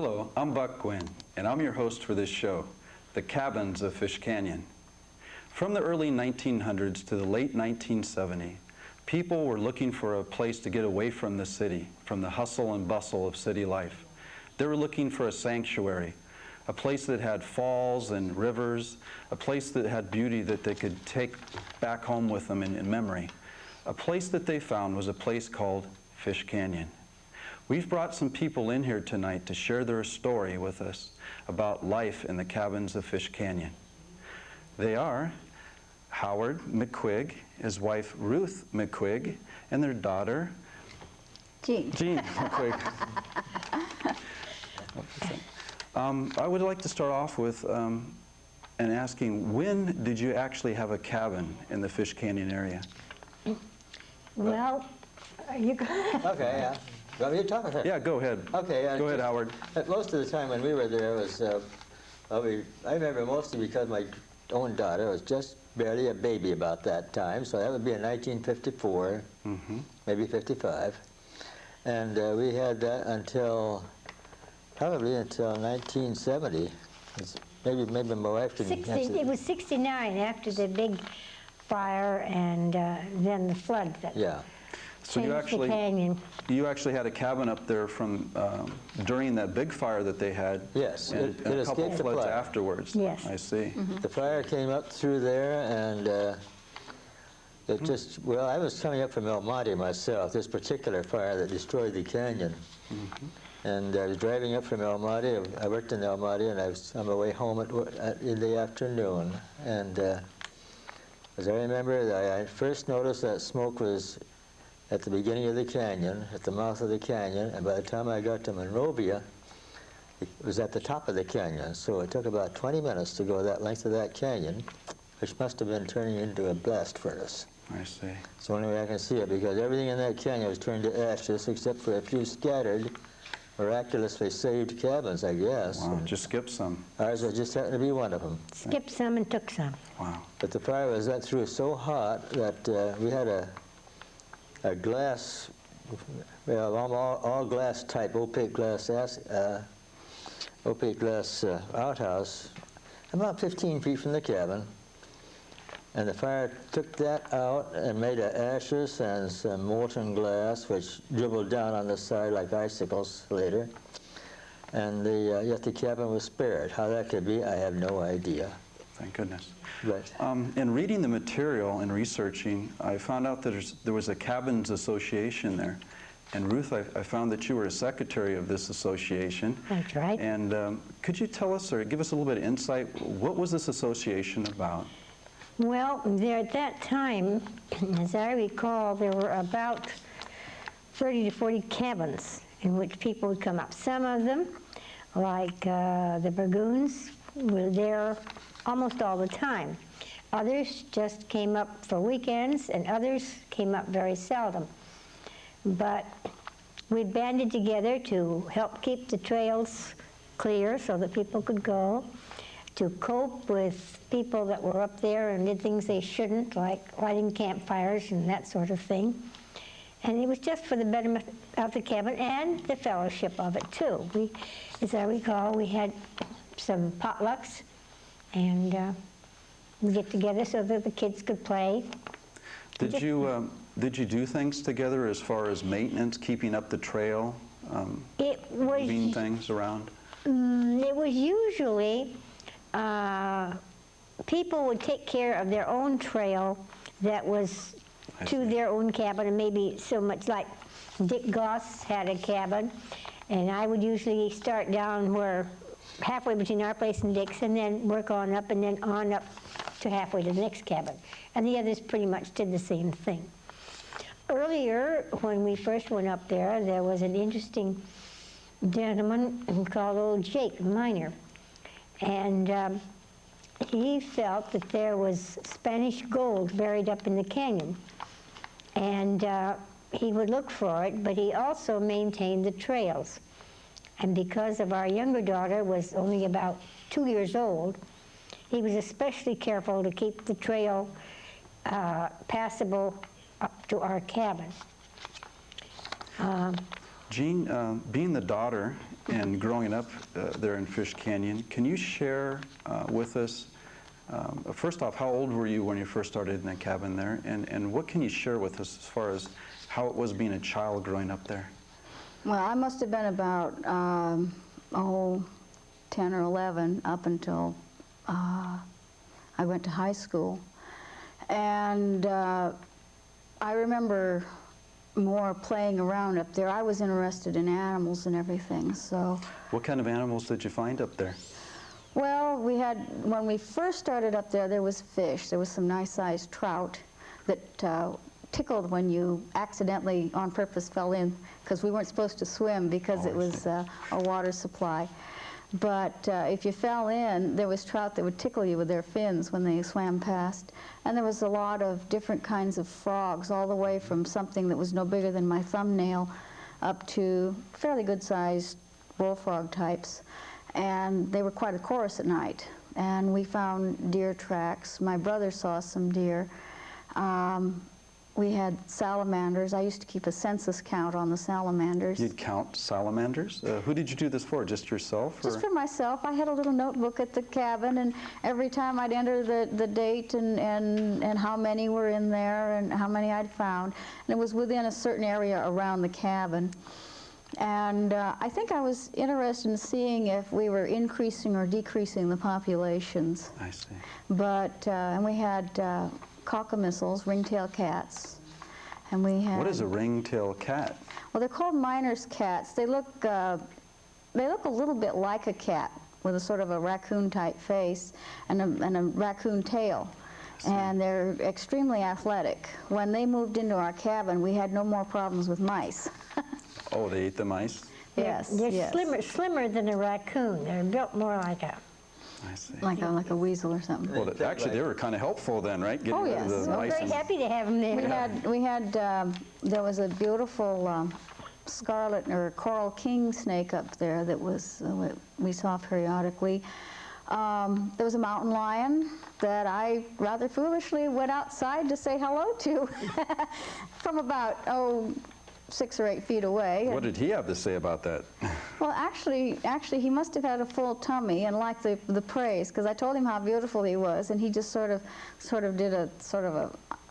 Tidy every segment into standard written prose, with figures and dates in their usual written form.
Hello, I'm Buck Gwynn, and I'm your host for this show, The Cabins of Fish Canyon. From the early 1900s to the late 1970s, people were looking for a place to get away from the city, from the hustle and bustle of city life. They were looking for a sanctuary, a place that had falls and rivers, a place that had beauty that they could take back home with them in memory. A place that they found was a place called Fish Canyon. We've brought some people in here tonight to share their story with us about life in the cabins of Fish Canyon. They are Howard McQuigg, his wife Ruth McQuigg, and their daughter Jean McQuigg. I would like to start off with and asking, when did you actually have a cabin in the Fish Canyon area? Well, you go. Okay, yeah. You want me to talk or? Yeah, go ahead. Okay. Go ahead, Howard. Most of the time when we were there was, I remember mostly because my own daughter was just barely a baby about that time, so that would be in 1954, maybe 55. And we had that probably until 1970. Maybe my wife didn't. It was 69 after the big fire and then the flood that So changed the canyon. You actually had a cabin up there from during that big fire that they had. Yes, and a couple of floods afterwards. Yes. I see. The fire came up through there, and it just, well, I was coming up from El Monte myself, this particular fire that destroyed the canyon. And I was driving up from El Monte. I worked in El Monte, and I was on my way home in the afternoon. And as I remember, I first noticed that smoke was at the beginning of the canyon, at the mouth of the canyon, and by the time I got to Monrovia, it was at the top of the canyon. So it took about 20 minutes to go that length of that canyon, which must have been turning into a blast furnace. I see. It's the only way I can see it, because everything in that canyon was turned to ashes except for a few scattered, miraculously saved cabins, I guess. Wow, just skipped some. Ours just happened to be one of them. Skipped some and took some. Wow. But the fire was that through so hot that we had a glass, well, all glass type, opaque glass outhouse, about 15 feet from the cabin. And the fire took that out and made ashes and some molten glass, which dribbled down on the side like icicles later. And yet the cabin was spared. How that could be, I have no idea. Thank goodness. But in reading the material and researching, I found out that there was a cabins association there. And Ruth, I found that you were a secretary of this association. That's right. And could you tell us or give us a little bit of insight, what was this association about? Well, there at that time, as I recall, there were about 30 to 40 cabins in which people would come up. Some of them, like the Burgoons, were there almost all the time. Others just came up for weekends, and others came up very seldom. But we banded together to help keep the trails clear so that people could go, to cope with people that were up there and did things they shouldn't, like lighting campfires and that sort of thing. And it was just for the betterment of the cabin and the fellowship of it, too. As I recall, we had some potlucks, and we get together so that the kids could play. Did you do things together as far as maintenance, keeping up the trail, moving things around? It was usually people would take care of their own trail that was to their own cabin, and maybe so much like Dick Goss had a cabin, and I would usually start down where halfway between our place and Dick's, and then work on up and then on up to halfway to the next cabin. And the others pretty much did the same thing. Earlier, when we first went up there, there was an interesting gentleman called Old Jake, a miner. And he felt that there was Spanish gold buried up in the canyon. And he would look for it, but he also maintained the trails. And because of our younger daughter was only about 2 years old, he was especially careful to keep the trail passable up to our cabin. Jean, being the daughter and growing up there in Fish Canyon, can you share with us, first off, how old were you when you first started in the cabin there? And what can you share with us as far as how it was being a child growing up there? Well, I must have been about, 10 or 11 up until I went to high school. And I remember more playing around up there. I was interested in animals and everything, so. What kind of animals did you find up there? Well, we had, when we first started up there, there was fish. There was some nice-sized trout that tickled when you accidentally, on purpose, fell in, because we weren't supposed to swim because it was a water supply. But if you fell in, there was trout that would tickle you with their fins when they swam past. And there was a lot of different kinds of frogs, all the way from something that was no bigger than my thumbnail up to fairly good-sized bullfrog types. And they were quite a chorus at night. And we found deer tracks. My brother saw some deer. We had salamanders. I used to keep a census count on the salamanders. You'd count salamanders? Who did you do this for? Just yourself? Just or? for myself. I had a little notebook at the cabin, and every time I'd enter the date and how many were in there and how many I'd found. And it was within a certain area around the cabin. And I think I was interested in seeing if we were increasing or decreasing the populations. I see. But, and we had cockamissals, ringtail cats. And we had... What is a ringtail cat? Well, they're called miner's cats. They look a little bit like a cat with a sort of a raccoon-type face and a raccoon tail. And they're extremely athletic. When they moved into our cabin, we had no more problems with mice. Oh, they ate the mice? Yes, They're yes. slimmer than a raccoon. They're built more like a... I see. Like a weasel or something. Well, actually, they were kind of helpful then, right? Getting rid of yes. the We're mice very and- happy to have them there. There was a beautiful scarlet or coral king snake up there that was we saw periodically. There was a mountain lion that I rather foolishly went outside to say hello to from about 6 or 8 feet away. What did he have to say about that? Well, actually, he must have had a full tummy and liked the praise, because I told him how beautiful he was, and he just sort of did a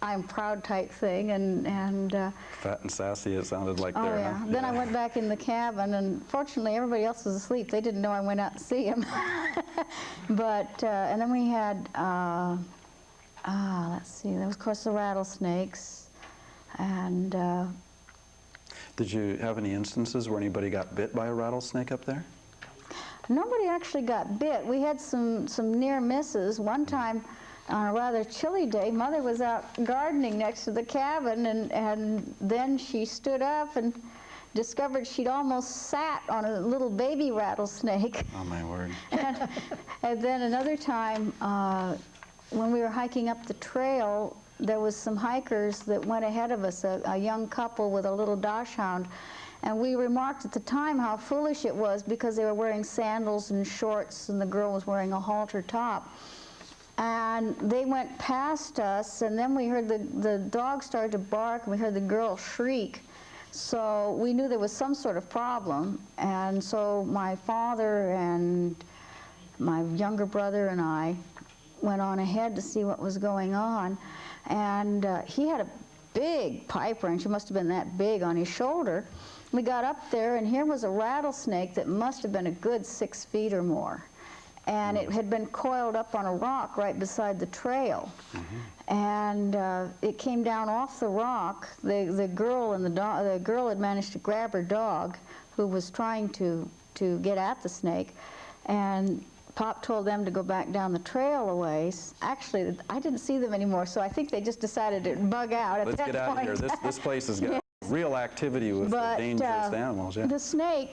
I'm proud type thing, and Fat and sassy, it sounded like oh there, yeah. huh? Then I went back in the cabin, and fortunately everybody else was asleep. They didn't know I went out to see him. But and then we had let's see, there was of course the rattlesnakes, and Did you have any instances where anybody got bit by a rattlesnake up there? nobody actually got bit. We had some near misses. One time, on a rather chilly day, Mother was out gardening next to the cabin, and then she stood up and discovered she'd almost sat on a little baby rattlesnake. Oh, my word. And then another time, when we were hiking up the trail, there was some hikers that went ahead of us, a young couple with a little dachshund. And we remarked at the time how foolish it was, because they were wearing sandals and shorts and the girl was wearing a halter top. And they went past us, and then we heard the dog started to bark, and we heard the girl shriek. So we knew there was some sort of problem. And so my father and my younger brother and I went on ahead to see what was going on. And he had a big pipe wrench, it must have been that big, on his shoulder. We got up there, and here was a rattlesnake that must have been a good 6 feet or more. And it had been coiled up on a rock right beside the trail. And it came down off the rock. The girl and the girl had managed to grab her dog, who was trying to get at the snake. And Pop told them to go back down the trail a ways. Actually, I didn't see them anymore, so I think they just decided to bug out at that point. Let's get out of here. This place has got real activity with dangerous animals. Yeah. The snake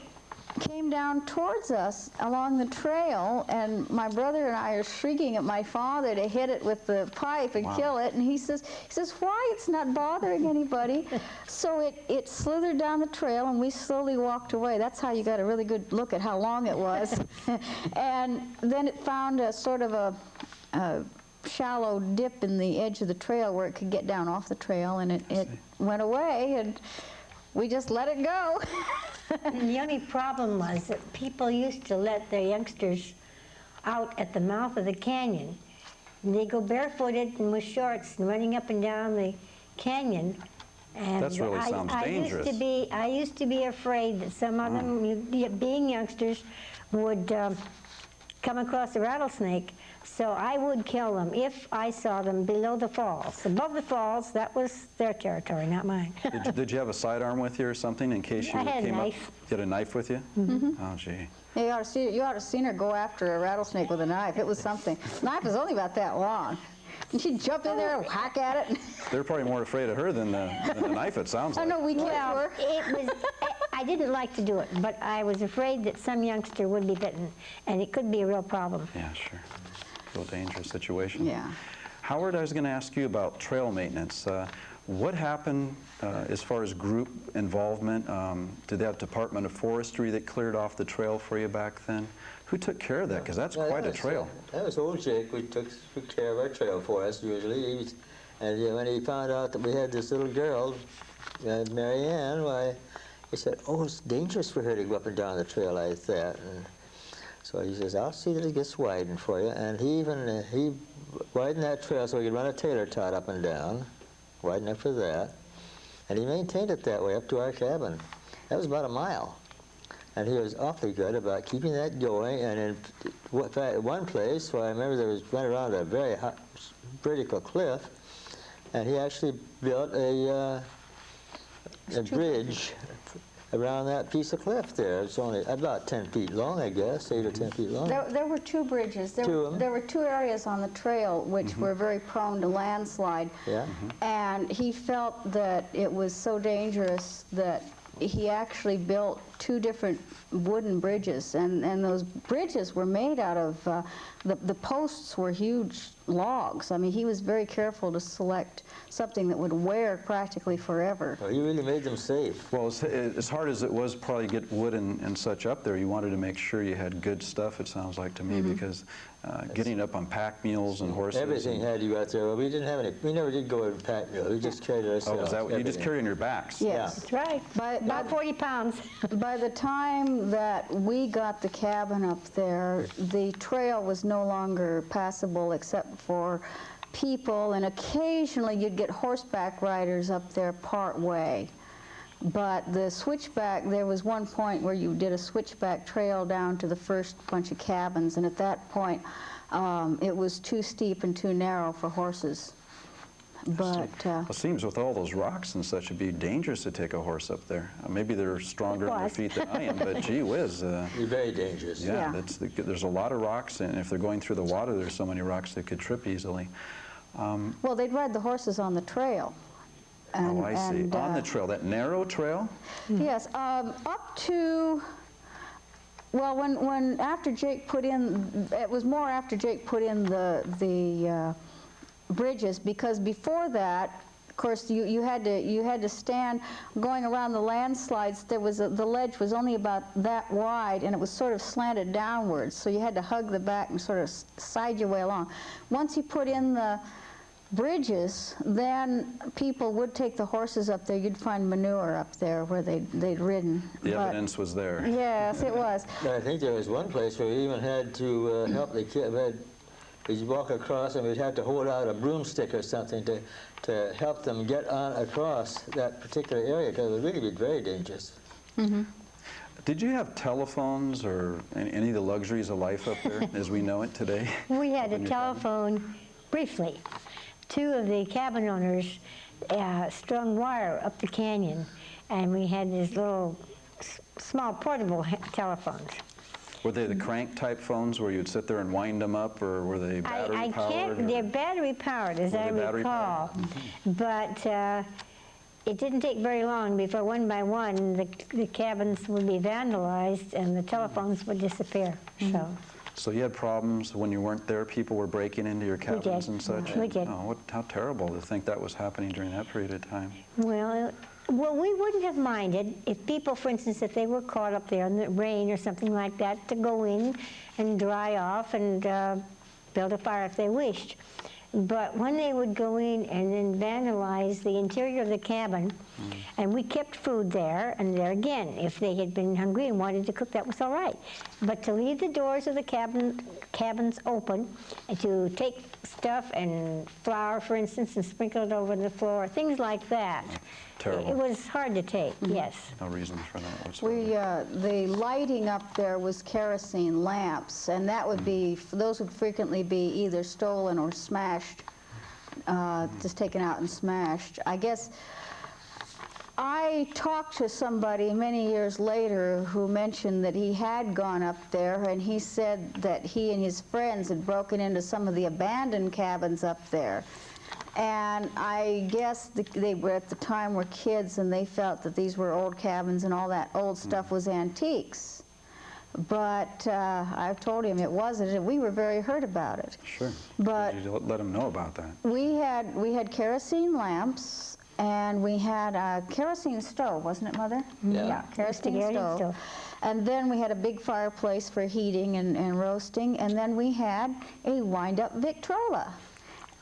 came down towards us along the trail, and my brother and I are shrieking at my father to hit it with the pipe and kill it, and he says, why? It's not bothering anybody. So it slithered down the trail, and we slowly walked away. That's how you got a really good look at how long it was. And then it found a sort of a shallow dip in the edge of the trail where it could get down off the trail, and it went away, and we just let it go. The only problem was that people used to let their youngsters out at the mouth of the canyon. And they go barefooted and with shorts and running up and down the canyon. And That really sounds dangerous. I used to be afraid that some of them, being youngsters, would come across a rattlesnake. So I would kill them if I saw them below the falls. Above the falls, that was their territory, not mine. Did you have a sidearm with you or something in case you I had a came up? knife. You had a knife with you? Mm-hmm. Oh, gee. Yeah, you ought to seen her go after a rattlesnake with a knife. It was something. The knife was only about that long. And she'd jump in there and whack at it. They're probably more afraid of her than the knife, it sounds Oh, like. no, we can't Well, her. I didn't like to do it, but I was afraid that some youngster would be bitten, and it could be a real problem. Yeah, sure. Real dangerous situation. Yeah. Howard, I was going to ask you about trail maintenance. What happened as far as group involvement? Did they have Department of Forestry that cleared off the trail for you back then? Who took care of that? Because that's quite a trail. That was old Jake who took care of our trail for us usually. And when he found out that we had this little girl, Mary Ann, why, he said, oh, it's dangerous for her to go up and down the trail like that. And so he says, I'll see that it gets widened for you. And he even, he widened that trail so he could run a tailor tot up and down, widen it for that. And he maintained it that way up to our cabin. That was about a mile. And he was awfully good about keeping that going. And in fact, one place where I remember there was went around a very high, vertical cliff, and he actually built a bridge around that piece of cliff there. It's only about 10 feet long, I guess, 8 or 10 feet long. There were two bridges. There were two areas on the trail which were very prone to landslide. Yeah. And he felt that it was so dangerous that he actually built two different wooden bridges, and those bridges were made out of, the posts were huge logs. I mean, he was very careful to select something that would wear practically forever. Well, he really made them safe. Well, as hard as it was probably to get wood and such up there, you wanted to make sure you had good stuff, it sounds like to me, because getting up on pack mules and horses. Everything had you out there. Well, we didn't have any, we never did go in pack mule. We just carried it ourselves. Oh, is that what you just everything. carry on your backs? Yes. That's right. About 40 pounds. By the time that we got the cabin up there, the trail was no longer passable except for people, and occasionally you'd get horseback riders up there part way. But the switchback, there was one point where you did a switchback trail down to the first bunch of cabins, and at that point it was too steep and too narrow for horses. But Well, it seems with all those rocks and such, it'd be dangerous to take a horse up there. Maybe they're stronger in their feet than I am, but gee whiz. You're very dangerous. Yeah, Yeah. there's a lot of rocks, and if they're going through the water, there's so many rocks they could trip easily. well, they'd ride the horses on the trail. Oh, I see. On the trail, that narrow trail? Yes, up to, well, when after Jake put in, it was more after Jake put in the bridges, because before that, of course, you had to stand going around the landslides. There was the ledge was only about that wide, and it was sort of slanted downwards, so you had to hug the back and sort of side your way along. Once he put in the bridges, then people would take the horses up there. You'd find manure up there where they'd ridden. The But- evidence was there. Yes, it was. I think there was one place where we even had to help the kid. We'd walk across, and we'd have to hold out a broomstick or something to help them get on across that particular area, because it would really be very dangerous. Did you have telephones or any of the luxuries of life up there as we know it today? We had a telephone briefly. Two of the cabin owners strung wire up the canyon, and we had these little small portable telephones. Were they the crank type phones where you'd sit there and wind them up, or were they battery I powered? can't, they're battery powered, as Were I they battery recall. But it didn't take very long before one by one the cabins would be vandalized and the telephones would disappear. So you had problems when you weren't there? People were breaking into your cabins did. and such? We did. Oh, how terrible to think that was happening during that period of time. Well, we wouldn't have minded if people, for instance, if they were caught up there in the rain or something like that, to go in and dry off and build a fire if they wished. But when they would go in and then vandalize the interior of the cabin, and we kept food there, and there again, if they had been hungry and wanted to cook, that was all right. But to leave the doors of the cabins open, and to take stuff and flour, for instance, and sprinkle it over the floor, things like that. Terrible. It was hard to take, yes. No reason for that whatsoever. The lighting up there was kerosene lamps, and that would be, those would frequently be either stolen or smashed, just taken out and smashed. I guess I talked to somebody many years later who mentioned that he had gone up there, and he said that he and his friends had broken into some of the abandoned cabins up there. And I guess they were at the time were kids, and they felt that these were old cabins and all that old stuff was antiques. But I told him it wasn't, and we were very hurt about it. Sure. But Did you let him know about that? we had kerosene lamps, and we had a kerosene stove, wasn't it, Mother? Yeah. Kerosene Kerosene stove. stove. And then we had a big fireplace for heating and roasting, and then we had a wind-up Victrola.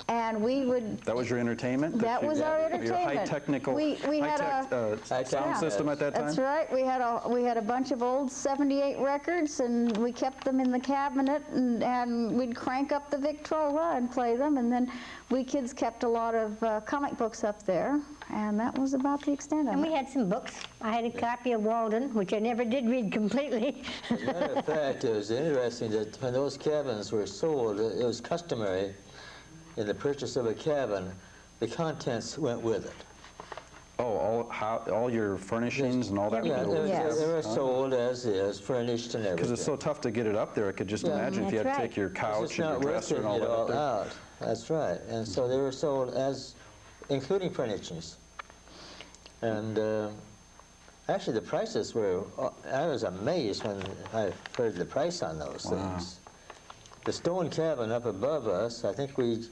And we would... That was your entertainment? That was our entertainment. Your high-technical, We had high-tech sound Yeah. system at that time? That's right. We had a bunch of old '78 records, and we kept them in the cabinet, and we'd crank up the Victrola and play them. And then we kids kept a lot of comic books up there, and that was about the extent of And it. we had some books. I had a copy of Walden, which I never did read completely. As a matter of fact, it was interesting that when those cabins were sold, it was customary in the purchase of a cabin, the contents went with it. Oh, all your furnishings and all that? Yeah, Yes. they were sold as is, furnished and everything. Because it's so tough to get it up there. I could just Yeah. imagine if you had That's to right. take your It's couch just and your not worth dresser and all getting that it up there. out. That's right. And so they were sold as, including furnishings. And actually the prices were, I was amazed when I heard the price on those things. The stone cabin up above us, I think we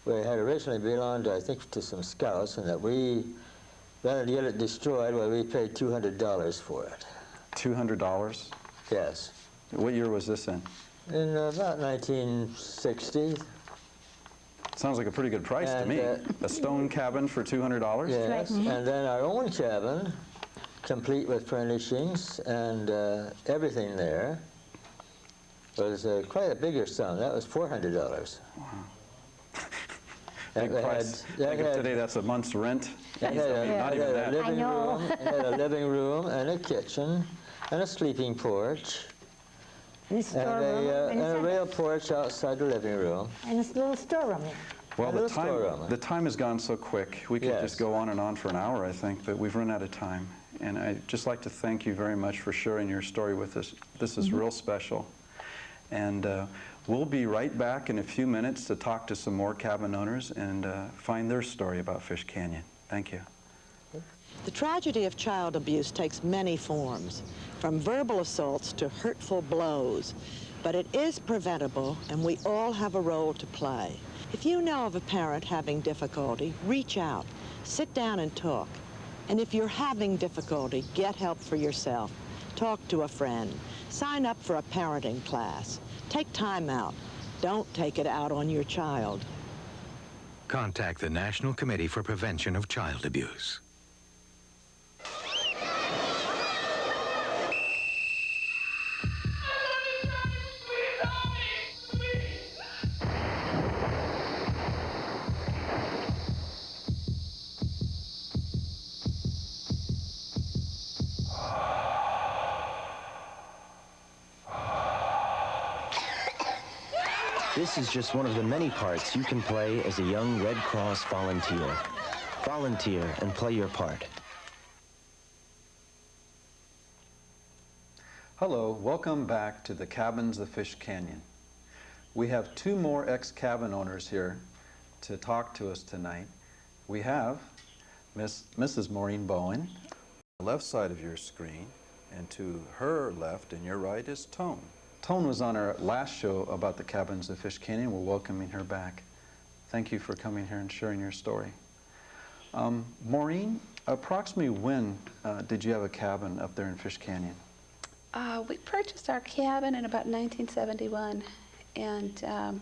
had originally belonged, I think, to some scouts, and that we, rather than get it destroyed, well, we paid $200 for it. $200? Yes. What year was this in? In about 1960. Sounds like a pretty good price to And, me. A stone cabin for $200? Yes, and then our own cabin, complete with furnishings and everything there, was quite a bigger sum. That was $400. Big price. Think of today, that's a month's rent. It had Not even that. I know. It had a living room and a kitchen and a sleeping porch And a and storeroom, and a rail porch outside the living room. and this little storeroom there. Well, And a storeroom. the time has gone so quick. We could Yes. just go on and on for an hour, I think, but we've run out of time. And I'd just like to thank you very much for sharing your story with us. This is real special. And we'll be right back in a few minutes to talk to some more cabin owners and find their story about Fish Canyon. Thank you. The tragedy of child abuse takes many forms, from verbal assaults to hurtful blows. But it is preventable, and we all have a role to play. If you know of a parent having difficulty, reach out, sit down and talk. And if you're having difficulty, get help for yourself. Talk to a friend. Sign up for a parenting class. Take time out. Don't take it out on your child. Contact the National Committee for Prevention of Child Abuse. This is just one of the many parts you can play as a young Red Cross volunteer. Volunteer and play your part. Hello, welcome back to the Cabins of Fish Canyon. We have two more ex-cabin owners here to talk to us tonight. We have Mrs. Maureen Bowen, on the left side of your screen, and to her left and your right is Tone. Tone was on our last show about the Cabins of Fish Canyon. We're welcoming her back. Thank you for coming here and sharing your story. Maureen, approximately when did you have a cabin up there in Fish Canyon? We purchased our cabin in about 1971, and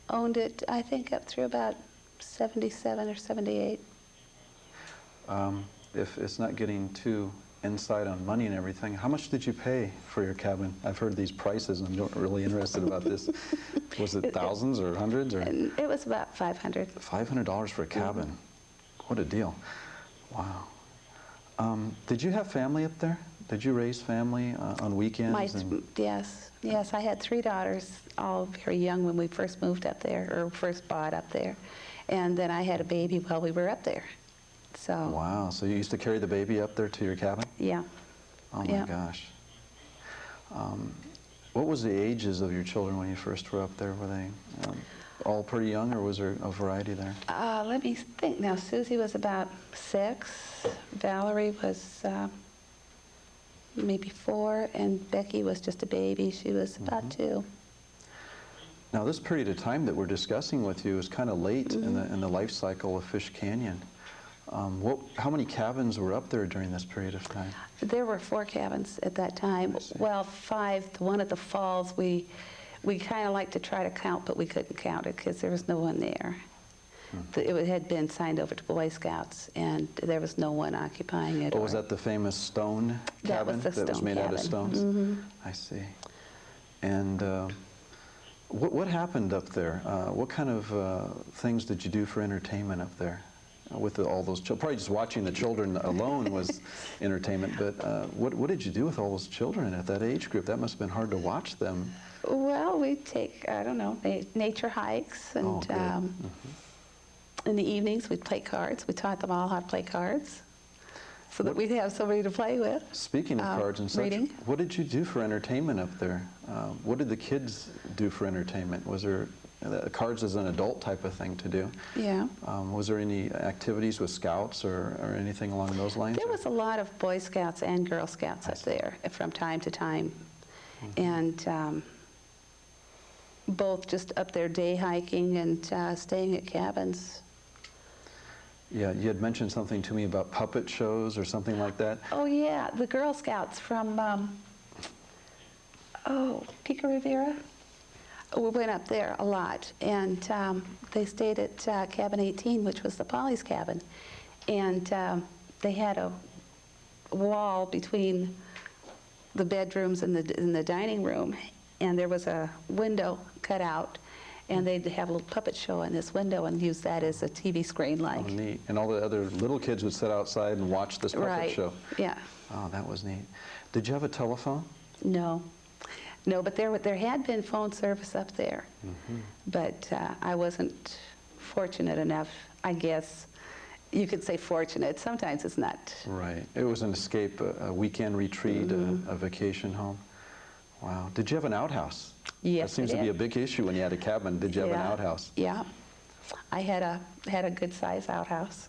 owned it, I think, up through about 77 or 78. If it's not getting too inside on money and everything, how much did you pay for your cabin? I've heard these prices and I'm not really interested about this. Was it thousands or hundreds? Or? It was about $500. $500 for a cabin. What a deal. Wow. Did you have family up there? Did you raise family on weekends? Yes, I had 3 daughters, all very young when we first moved up there, or first bought up there. And then I had a baby while we were up there. So. Wow, so you used to carry the baby up there to your cabin? Yeah. Oh my gosh. What was the ages of your children when you first were up there? Were they all pretty young, or was there a variety there? Let me think now. Susie was about 6. Valerie was maybe 4, and Becky was just a baby. She was about 2. Now, this period of time that we're discussing with you is kind of late in the life cycle of Fish Canyon. How many cabins were up there during this period of time? There were 4 cabins at that time. Well, 5. The one at the falls, we kind of like to try to count, but we couldn't count it because there was no one there. It had been signed over to Boy Scouts, and there was no one occupying it. Oh, was that the famous stone cabin that was made out of stones? I see. And what happened up there? What kind of things did you do for entertainment up there? With all those children? Probably just watching the children alone was entertainment, but what did you do with all those children at that age group? That must have been hard to watch them. Well, we'd take, I don't know, nature hikes, and in the evenings we'd play cards. We taught them all how to play cards so that we'd have somebody to play with. Speaking of cards and such, reading. What did you do for entertainment up there? What did the kids do for entertainment? Was there cards as an adult type of thing to do? Yeah. Was there any activities with Scouts or anything along those lines? There was a lot of Boy Scouts and Girl Scouts up there from time to time. And both just up there day hiking and staying at cabins. Yeah, you had mentioned something to me about puppet shows or something like that. Oh yeah, the Girl Scouts from, Pico Rivera. We went up there a lot, and they stayed at Cabin 18, which was the Polly's cabin. And they had a wall between the bedrooms and the dining room, and there was a window cut out, and they'd have a little puppet show in this window and use that as a TV screen, like. Oh, neat. And all the other little kids would sit outside and watch this puppet show. Yeah. Oh, that was neat. Did you have a telephone? No. No, but there had been phone service up there. But I wasn't fortunate enough, I guess. You could say fortunate. Sometimes it's not. Right. It was an escape, a weekend retreat, a vacation home. Wow. Did you have an outhouse? Yes, that seems to be a big issue when you had a cabin. Did you have an outhouse? Yeah. I had a good-sized outhouse.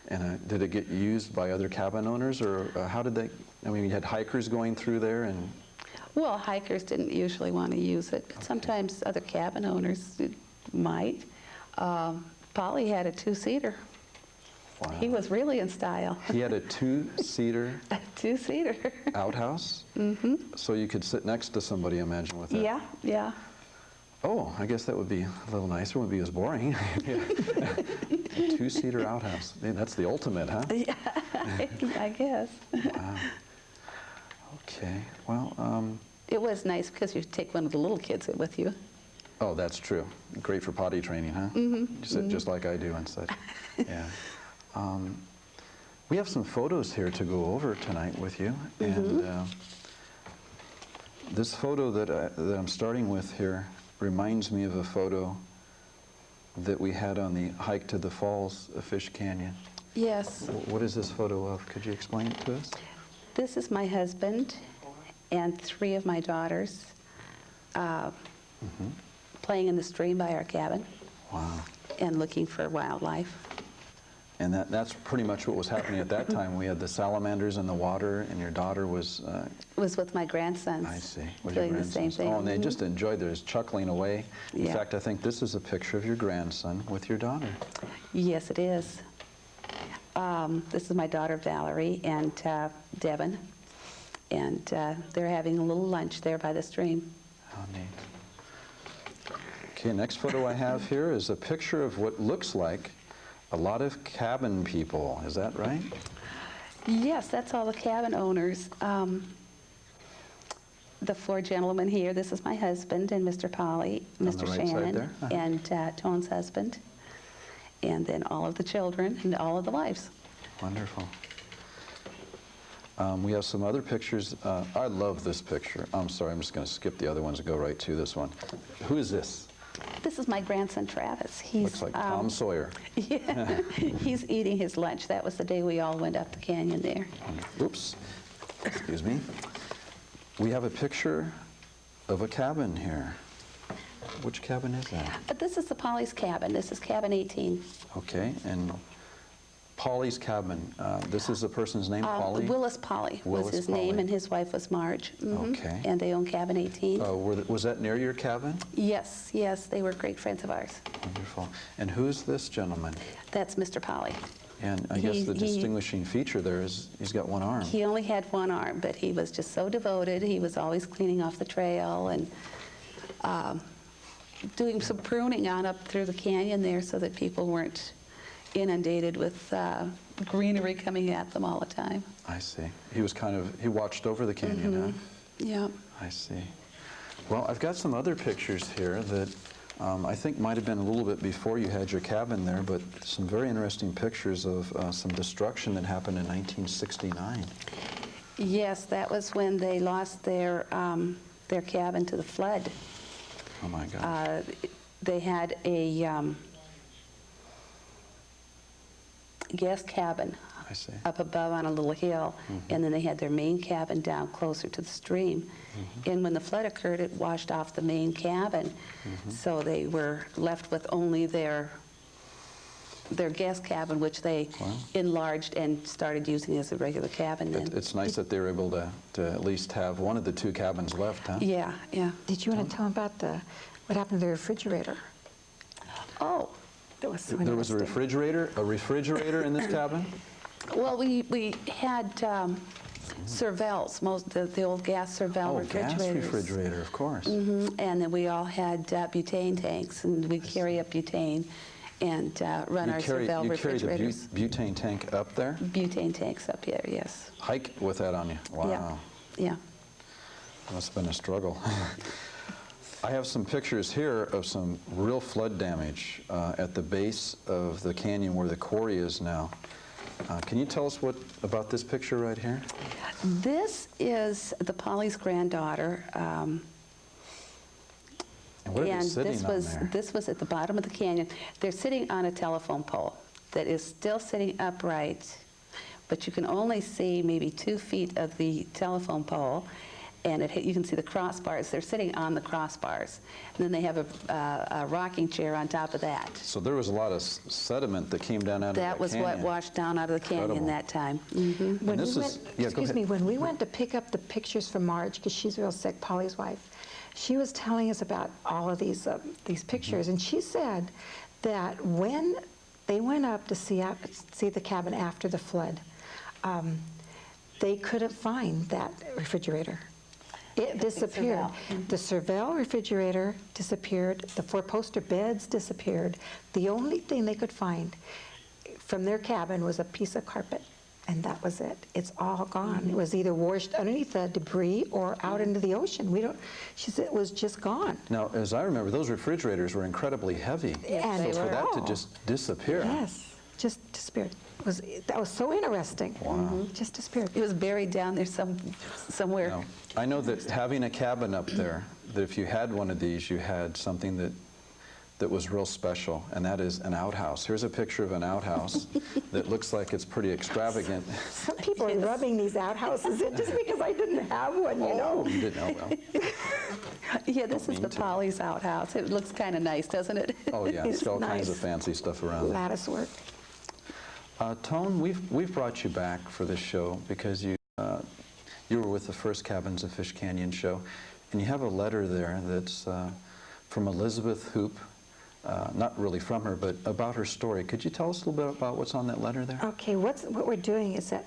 And did it get used by other cabin owners, or how did they? I mean, you had hikers going through there, and. Well, hikers didn't usually want to use it, but sometimes other cabin owners might. Polly had a 2-seater. Wow. He was really in style. He had a 2-seater. A 2-seater. Outhouse. So you could sit next to somebody, imagine, with that. Yeah, yeah. Oh, I guess that would be a little nicer. It wouldn't be as boring. 2-seater outhouse. Man, that's the ultimate, huh? Yeah, I guess. Wow. Okay. Well. It was nice because you take one of the little kids with you. Oh, that's true. Great for potty training, huh? You sit just like I do and such. Yeah. We have some photos here to go over tonight with you, and this photo that I'm starting with here reminds me of a photo that we had on the hike to the falls of Fish Canyon. Yes. What is this photo of? Could you explain it to us? This is my husband and 3 of my daughters playing in the stream by our cabin. Wow. And looking for wildlife. And that's pretty much what was happening at that time. We had the salamanders in the water, and your daughter was with my grandsons. I see. Doing the same thing. Oh, and they just enjoyed theirs, chuckling away. In fact, I think this is a picture of your grandson with your daughter. Yes, it is. This is my daughter Valerie and Devin, and they're having a little lunch there by the stream. How neat. Okay, next photo I have here is a picture of what looks like a lot of cabin people. Is that right? Yes, that's all the cabin owners. The four gentlemen here, this is my husband and Mr. Polly, On Mr. the right side Shannon, there? and Tone's husband, and then all of the children and all of the wives. Wonderful. We have some other pictures. I love this picture. I'm sorry, I'm just going to skip the other ones and go right to this one. Who is this? This is my grandson, Travis. He's, Looks like Tom Sawyer. Yeah, he's eating his lunch. That was the day we all went up the canyon there. Oops, excuse me. We have a picture of a cabin here. Which cabin is that? But this is the Polly's cabin. This is cabin 18. Okay, and Polly's cabin. This is the person's name, Polly? Willis Polly was his Polly. name, and his wife was Marge. Okay. And they own cabin 18. Was that near your cabin? Yes, yes, they were great friends of ours. Wonderful. And who's this gentleman? That's Mr. Polly. And I guess the distinguishing feature there is he's got one arm. He only had one arm, but he was just so devoted. He was always cleaning off the trail and doing some pruning on up through the canyon there so that people weren't inundated with greenery coming at them all the time. I see. He was he watched over the canyon, huh? Yeah. I see. Well, I've got some other pictures here that I think might have been a little bit before you had your cabin there, but some very interesting pictures of some destruction that happened in 1969. Yes, that was when they lost their cabin to the flood. Oh my gosh. They had a gas cabin I see. up above on a little hill, and then they had their main cabin down closer to the stream. And when the flood occurred, it washed off the main cabin, so they were left with only their gas cabin, which they enlarged and started using as a regular cabin then. It's nice that they were able to at least have one of the two cabins left, huh? Yeah, yeah. Did you want to tell them about what happened to the refrigerator? Oh, That was so There was a refrigerator in this cabin? well, we had Cervels, the old gas Cervel refrigerators. Gas refrigerator, of course. And then we all had butane tanks, and we'd carry up butane and run our Cervel refrigerators. You carried a butane tank up there? Butane tanks up here, yes. Hike with that on you? Wow. Yeah. Must have been a struggle. I have some pictures here of some real flood damage at the base of the canyon where the quarry is now. Can you tell us about this picture right here? This is the Polly's granddaughter. And what are they sitting on there? This was at the bottom of the canyon. They're sitting on a telephone pole that is still sitting upright, but you can only see maybe 2 feet of the telephone pole, and you can see the crossbars. They're sitting on the crossbars. And then they have a rocking chair on top of that. So there was a lot of sediment that came down out of the canyon. That was what washed down out of the canyon Incredible. that time. When this we is- went, yeah, go excuse ahead. me, when we went to pick up the pictures from Marge, because she's real sick, Polly's wife, she was telling us about all of these pictures, and she said that when they went up to see the cabin after the flood, they couldn't find that refrigerator. It disappeared. The Cervel refrigerator disappeared. The 4-poster beds disappeared. The only thing they could find from their cabin was a piece of carpet, and that was it. It's all gone. It was either washed underneath the debris or out into the ocean. She said it was just gone. Now, as I remember, those refrigerators were incredibly heavy. And so for that to just disappear. Yes, just disappeared. That was so interesting. Wow. Just disappeared. It was buried down there somewhere. Now, I know that having a cabin up there, that if you had one of these, you had something that was real special, and that is an outhouse. Here's a picture of an outhouse that looks like it's pretty extravagant. Some people are rubbing these outhouses in just because I didn't have one, you know. Oh, you didn't know, well. Yeah, this is the mean to. Polly's outhouse. It looks kind of nice, doesn't it? Oh, yeah, it's It's got all kinds of nice. fancy stuff around it. Lattice work. Tone, we've brought you back for this show because you were with the first Cabins of Fish Canyon show, and you have a letter there that's from Elizabeth Hoop, not really from her, but about her story. Could you tell us a little bit about what's on that letter there? Okay, what we're doing is that,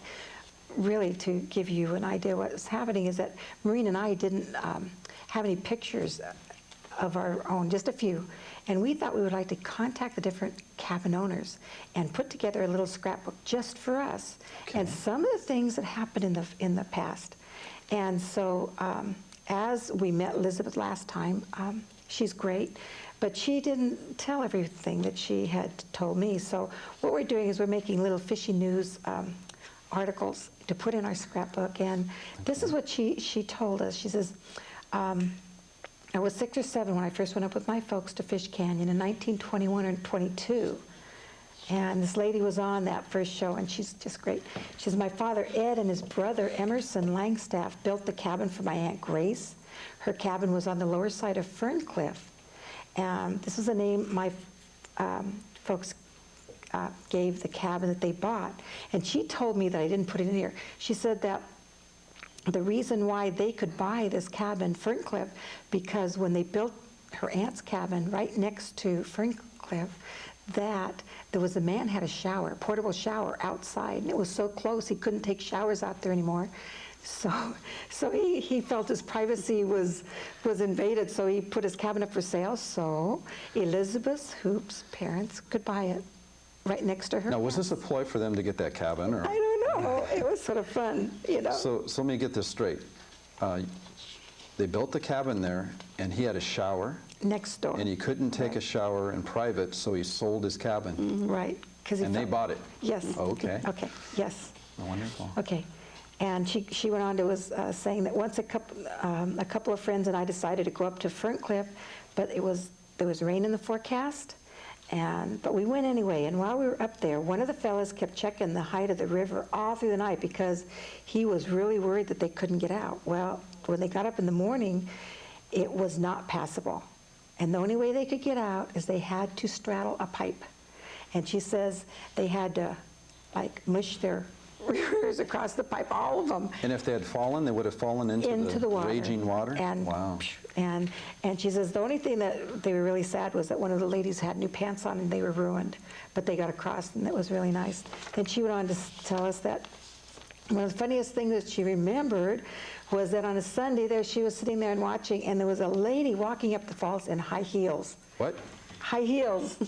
really to give you an idea what's happening, is that Maureen and I didn't have any pictures of our own, just a few. And we thought we would like to contact the different cabin owners and put together a little scrapbook just for us. Okay. And some of the things that happened in the past. And so as we met Elizabeth last time, she's great, but she didn't tell everything that she had told me. So what we're doing is we're making little fishy news articles to put in our scrapbook. And this is what she told us. She says, I was 6 or 7 when I first went up with my folks to Fish Canyon in 1921 or 22. And this lady was on that first show, and she's just great. She says, my father Ed and his brother Emerson Langstaff built the cabin for my Aunt Grace. Her cabin was on the lower side of Ferncliff. And this was the name my folks gave the cabin that they bought. And she told me that I didn't put it in here. She said that the reason why they could buy this cabin, Ferncliff, because when they built her aunt's cabin right next to Ferncliff, that there was a man had a shower, portable shower outside, and it was so close he couldn't take showers out there anymore. So he felt his privacy was invaded, so he put his cabin up for sale, so Elizabeth Hoop's parents could buy it right next to her. Now, was this a ploy for them to get that cabin? Or? I don't know. It was sort of fun, you know. So let me get this straight. They built the cabin there, and he had a shower. Next door. And he couldn't take a shower in private, so he sold his cabin. Right. And they bought it? Yes. Oh, okay. Okay, yes. Wonderful. Okay. And she went on to was saying that once a couple of friends and I decided to go up to Ferncliff, but there was rain in the forecast, but we went anyway. And while we were up there, one of the fellas kept checking the height of the river all through the night because he was really worried that they couldn't get out. Well, when they got up in the morning, it was not passable. And the only way they could get out is they had to straddle a pipe. And she says they had to, like, mush their rears across the pipe, all of them. And if they had fallen, they would have fallen into the water. raging water? And, wow. And she says the only thing that they were really sad was that one of the ladies had new pants on and they were ruined. But they got across, and that was really nice. Then she went on to tell us that one of the funniest things that she remembered was that on a Sunday there she was sitting there and watching, and there was a lady walking up the falls in high heels. What? High heels.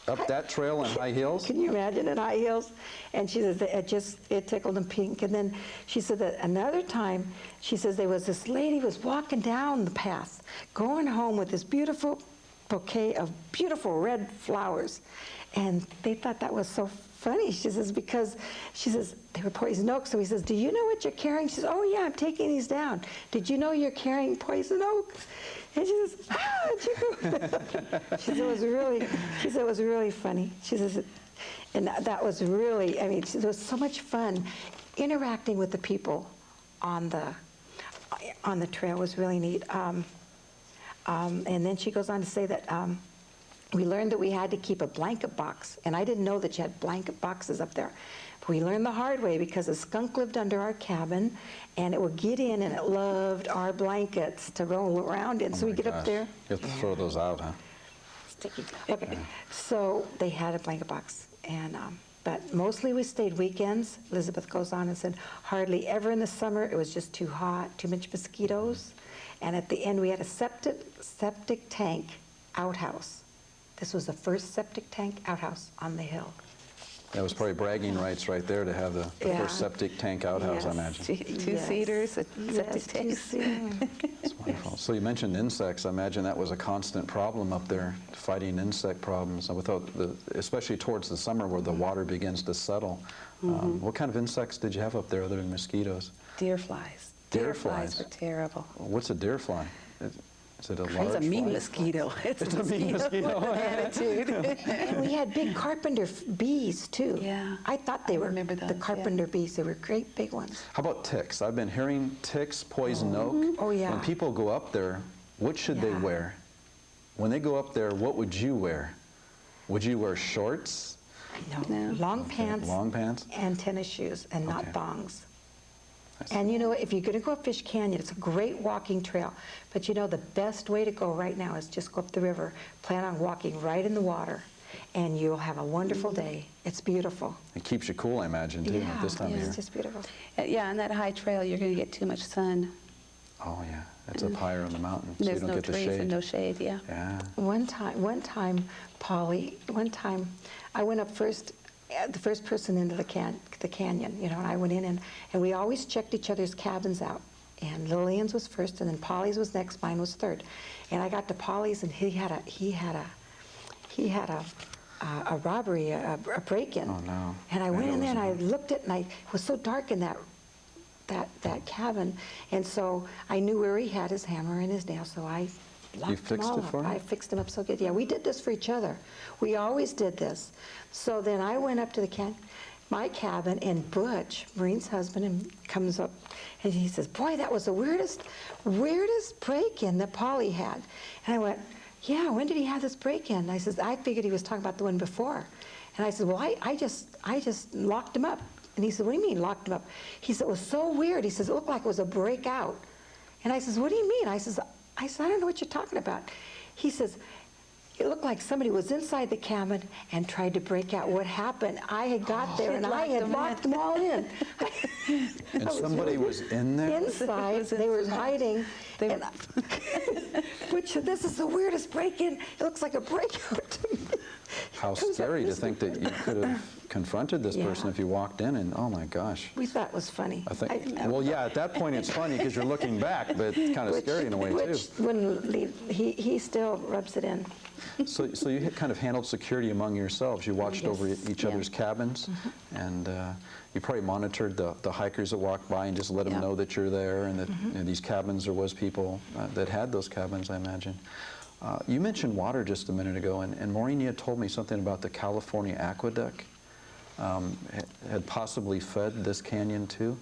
Up that trail in high heels? Can you imagine, in high heels? And she says that it tickled them pink. And then she said that another time, she says there was this lady was walking down the path, going home with this beautiful bouquet of beautiful red flowers. And they thought that was so funny. She says, because she says they were poison oak. So he says, do you know what you're carrying? She says, oh yeah, I'm taking these down. Did you know you're carrying poison oak? And she says, ah, she said it was really funny. She says, and that was really, I mean, it was so much fun interacting with the people on the trail was really neat. And then she goes on to say that we learned that we had to keep a blanket box, and I didn't know that you had blanket boxes up there. But we learned the hard way because a skunk lived under our cabin, and it would get in, and it loved our blankets to roll around in. So we get up there. You have to throw those out, huh? Sticky. Okay. So they had a blanket box, and but mostly we stayed weekends. Elizabeth goes on and said, hardly ever in the summer. It was just too hot, too much mosquitoes. And at the end, we had a septic tank outhouse. This was the first septic tank outhouse on the hill. That was probably bragging rights right there to have the first septic tank outhouse, I imagine. Two-seaters, septic tanks. That's wonderful. So you mentioned insects. I imagine that was a constant problem up there, fighting insect problems, especially towards the summer where the water begins to settle. What kind of insects did you have up there other than mosquitoes? Deer flies. Deer flies were terrible. What's a deer fly? Is it a large It's a mean fly? mosquito. It's a mean mosquito. with an attitude. And we had big carpenter bees, too. Yeah. I thought they were remember the those, carpenter bees. They were great big ones. How about ticks? I've been hearing ticks, poison oak. Oh, yeah. When people go up there, what should they wear? When they go up there, what would you wear? Would you wear shorts? No. Long pants. Long pants? And tennis shoes, and not Okay. thongs. And you know, if you're going to go up Fish Canyon, it's a great walking trail. But you know, the best way to go right now is just go up the river. Plan on walking right in the water, and you'll have a wonderful day. It's beautiful. It keeps you cool, I imagine, too, at this time of year. It's just beautiful. Yeah, on that high trail, you're going to get too much sun. Oh, yeah. It's up higher on the mountain, so you There's don't no get the trees shade. and no shade, yeah. Yeah. One time, Polly, I went up first, the first person into the canyon, you know, and I went in and we always checked each other's cabins out. And Lillian's was first, and then Polly's was next, mine was third. And I got to Polly's, and he had a robbery, a break-in. Oh, no. And I went in there and I looked at it, and it was so dark in that cabin, and so I knew where he had his hammer and his nail, so I locked them all up. I fixed them up so good. Yeah, we did this for each other. We always did this. So then I went up to my cabin, and Butch, Maureen's husband, comes up, and he says, "Boy, that was the weirdest break-in that Polly had." And I went, "Yeah, when did he have this break-in?" I says, "I figured he was talking about the one before." And I said, "Well, I just locked him up." And he said, "What do you mean locked him up?" He said, "It was so weird." He says, "It looked like it was a breakout." And I says, "What do you mean?" I says, "I don't know what you're talking about." He says, "It looked like somebody was inside the cabin and tried to break out." What happened? I had got there and I had locked them all in. And somebody was in there? Inside, they were hiding. And Butch said, "This is the weirdest break-in. It looks like a breakout to me." How scary to think that you could have confronted this Yeah. person if you walked in, and oh my gosh. We thought it was funny. I think, well, yeah, at that point it's funny because you're looking back, but it's kind of scary in a way too. Butch wouldn't leave. He still rubs it in. So you kind of handled security among yourselves. You watched over each other's cabins, and you probably monitored the hikers that walked by and just let them know that you're there, and that you know, these cabins, there was people that had those cabins, I imagine. You mentioned water just a minute ago, and Maureen, you had told me something about the California Aqueduct had possibly fed this canyon too.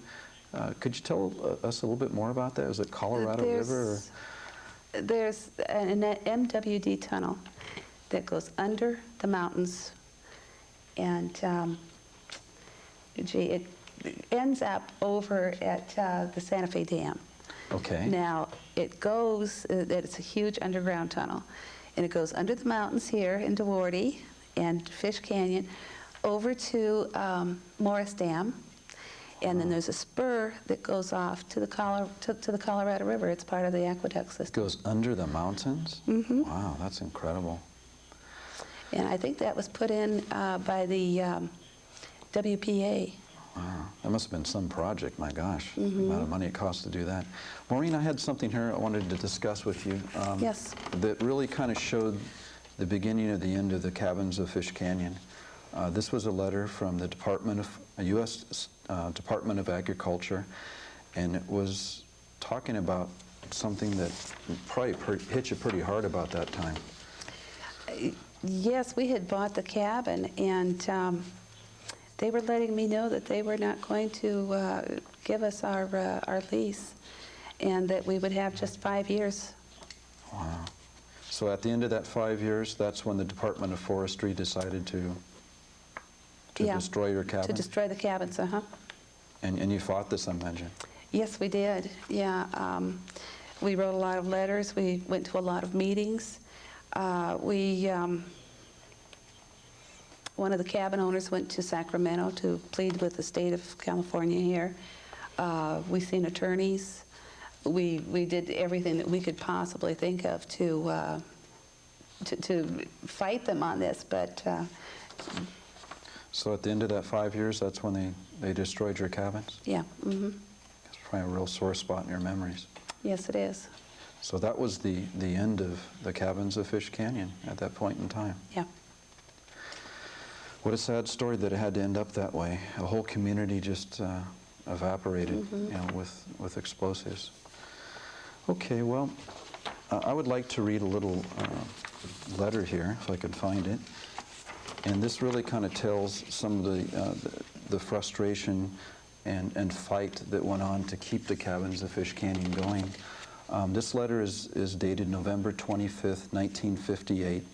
Could you tell us a little bit more about that? Is it Colorado River? Or? There's an MWD tunnel that goes under the mountains, and it ends up over at the Santa Fe Dam. Okay. Now, it goes, it's a huge underground tunnel, and it goes under the mountains here in Duarte and Fish Canyon over to Morris Dam, and then there's a spur that goes off to the Colorado River. It's part of the aqueduct system. It goes under the mountains? Mm-hmm. Wow, that's incredible. And I think that was put in by the WPA. Wow, that must have been some project, my gosh, the amount of money it costs to do that. Maureen, I had something here I wanted to discuss with you. Yes. That really kind of showed the beginning of the end of the cabins of Fish Canyon. This was a letter from the U.S. Department of Agriculture, and it was talking about something that probably hit you pretty hard about that time. Yes, we had bought the cabin, and they were letting me know that they were not going to give us our lease, and that we would have just 5 years. Wow. So at the end of that 5 years, that's when the Department of Forestry decided to destroy your cabin? To destroy the cabins, uh-huh. And you fought this, I imagine? Yes, we did, yeah. We wrote a lot of letters. We went to a lot of meetings. One of the cabin owners went to Sacramento to plead with the state of California here. We seen attorneys. We did everything that we could possibly think of to fight them on this, but... So at the end of that 5 years, that's when they destroyed your cabins? Yeah. Mm-hmm. It's probably a real sore spot in your memories. Yes, it is. So that was the end of the cabins of Fish Canyon at that point in time. Yeah. What a sad story that it had to end up that way. A whole community just evaporated, you know, with explosives. Okay, well, I would like to read a little letter here, if I could find it. And this really kind of tells some of the frustration and fight that went on to keep the cabins of Fish Canyon going. This letter is dated November 25th, 1958,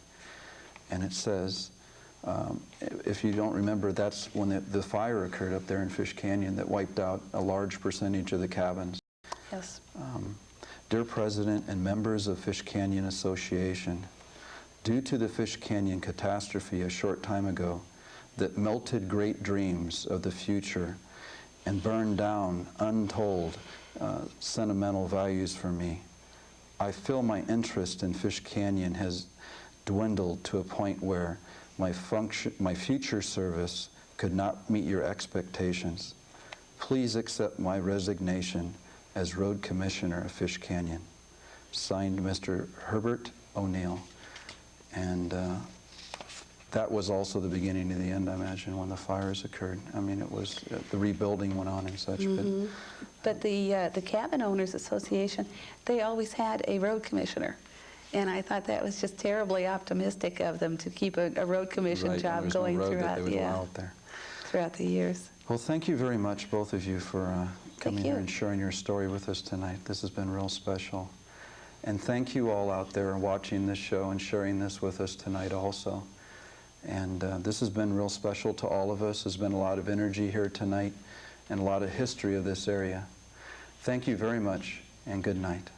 and it says, if you don't remember, that's when the fire occurred up there in Fish Canyon that wiped out a large percentage of the cabins. Yes. Dear President and members of Fish Canyon Association, due to the Fish Canyon catastrophe a short time ago that melted great dreams of the future and burned down untold sentimental values for me. I feel my interest in Fish Canyon has dwindled to a point where my future service could not meet your expectations. Please accept my resignation as Road Commissioner of Fish Canyon. Signed, Mr. Herbert O'Neill. And that was also the beginning of the end, I imagine, when the fires occurred. I mean, it was, the rebuilding went on and such. But the Cabin Owners Association, they always had a road commissioner. And I thought that was just terribly optimistic of them to keep a road commission job going throughout the years. Well, thank you very much, both of you, for coming here and sharing your story with us tonight. This has been real special. And thank you all out there watching this show and sharing this with us tonight also. And this has been real special to all of us. There's been a lot of energy here tonight and a lot of history of this area. Thank you very much, and good night.